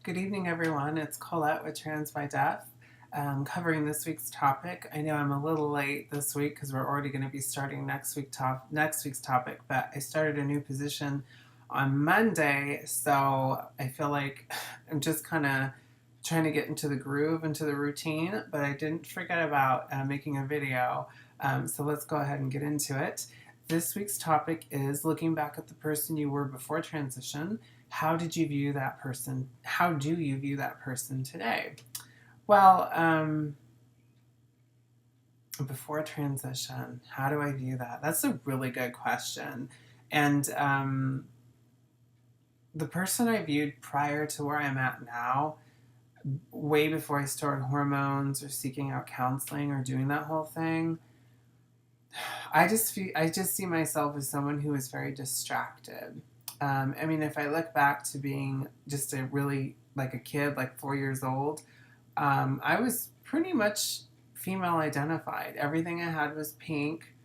Good evening, everyone. It's Colette with Transbydef, covering this week's topic. I know I'm a little late this week because we're already going to be starting next week's topic, but I started a new position on Monday, so I feel like I'm just kind of trying to get into the groove, into the routine, but I didn't forget about making a video, so let's go ahead and get into it. This week's topic is looking back at the person you were before transition. How did you view that person? How do you view that person today? Well, before transition, how do I view that? That's a really good question. And the person I viewed prior to where I'm at now, way before I started hormones or seeking out counseling or doing that whole thing, I just see myself as someone who is very distracted. I mean, if I look back to being just a really like a kid, like 4 years old, I was pretty much female identified. Everything I had was pink.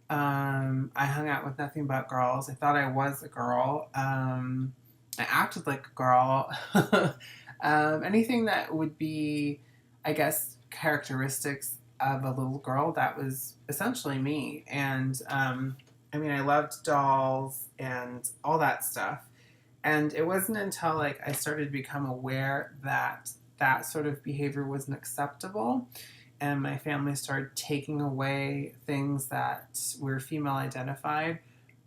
I hung out with nothing but girls. I thought I was a girl. I acted like a girl. Anything that would be, I guess, characteristics of a little girl, that was essentially me. And I mean, I loved dolls and all that stuff. And it wasn't until like I started to become aware that that sort of behavior wasn't acceptable, and my family started taking away things that were female identified.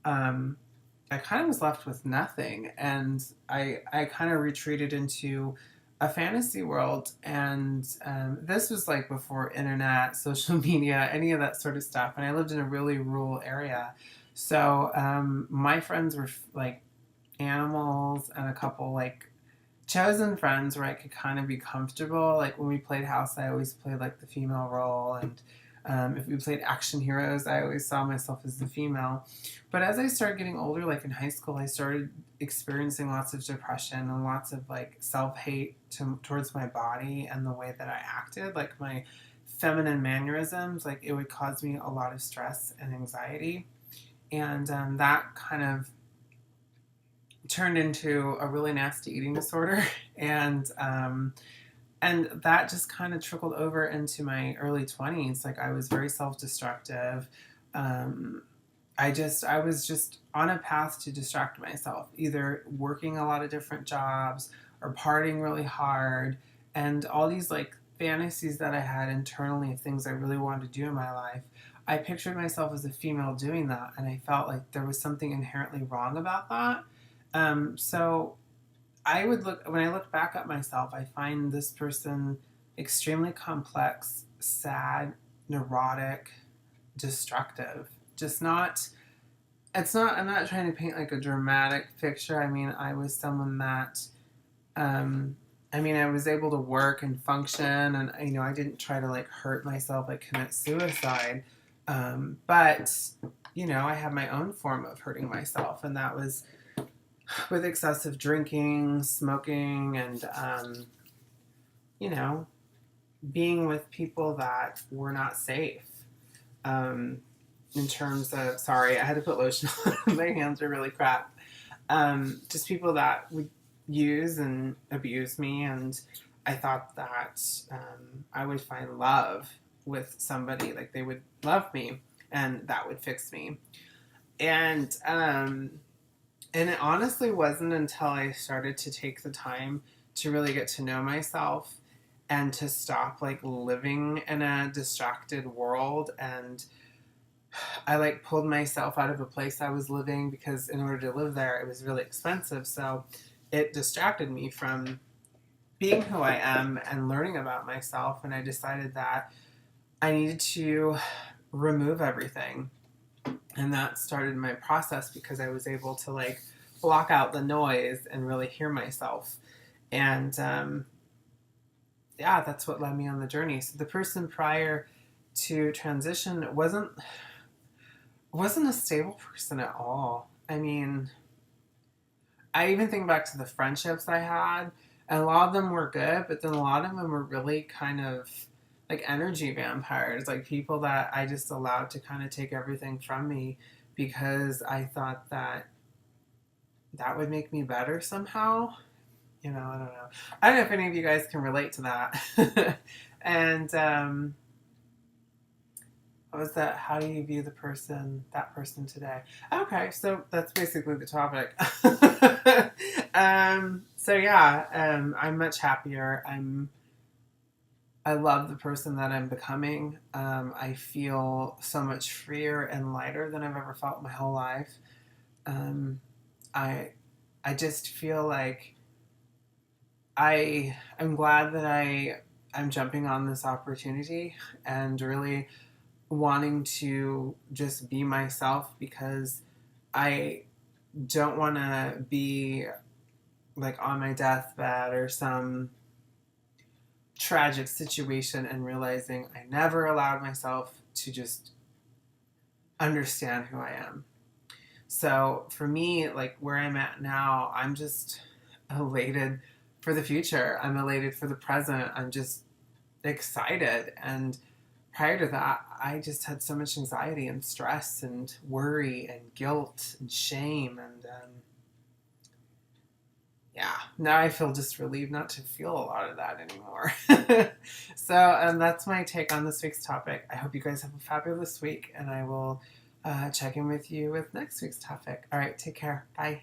Um, I kind of was left with nothing, and I kind of retreated into a fantasy world. And this was like before internet, social media, any of that sort of stuff. And I lived in a really rural area, so my friends were like animals and a couple like chosen friends where I could kind of be comfortable. Like when we played house, I always played like the female role, and if we played action heroes, I always saw myself as the female. But as I started getting older, like in high school, I started experiencing lots of depression and lots of like self hate towards my body and the way that I acted, like my feminine mannerisms. Like it would cause me a lot of stress and anxiety, and that kind of turned into a really nasty eating disorder, and that just kind of trickled over into my early 20s. Like I was very self-destructive. um, I was just on a path to distract myself, either working a lot of different jobs or partying really hard, and all these like fantasies that I had internally of things I really wanted to do in my life. I pictured myself as a female doing that, and I felt like there was something inherently wrong about that. So I would look when I look back at myself, I find this person extremely complex, sad, neurotic, destructive. Just not. It's not. I'm not trying to paint like a dramatic picture. I mean, I was someone that. Um, I mean, I was able to work and function, and I didn't try to like hurt myself, like commit suicide. But I had my own form of hurting myself, and that was with excessive drinking, smoking, and you know, being with people that were not safe. Um, in terms of, sorry, I had to put lotion on. My hands are really crap. Just people that would use and abuse me, and I thought that I would find love with somebody, like they would love me, and that would fix me. And it honestly wasn't until I started to take the time to really get to know myself and to stop like living in a distracted world. And I like pulled myself out of a place I was living because in order to live there, it was really expensive. So it distracted me from being who I am and learning about myself. And I decided that I needed to remove everything, and that started my process because I was able to like block out the noise and really hear myself. And yeah, that's what led me on the journey. So the person prior to transition wasn't a stable person at all. I mean, I even think back to the friendships I had, and a lot of them were good, but then a lot of them were really kind of like energy vampires, like people that I just allowed to kind of take everything from me because I thought that that would make me better somehow. I don't know. I don't know if any of you guys can relate to that. And what was that? How do you view that person today? Okay, so that's basically the topic. So yeah, I'm much happier. I love the person that I'm becoming. I feel so much freer and lighter than I've ever felt my whole life. Um, I I just feel like I'm glad that I'm jumping on this opportunity and really wanting to just be myself, because I don't want to be like on my deathbed or some tragic situation and realizing I never allowed myself to just understand who I am. So for me, like where I'm at now, I'm just elated for the future. I'm elated for the present. I'm just excited. And prior to that, I just had so much anxiety and stress and worry and guilt and shame. And yeah, now I feel just relieved not to feel a lot of that anymore. So that's my take on this week's topic. I hope you guys have a fabulous week, and I will check in with you with next week's topic. All right, take care. Bye.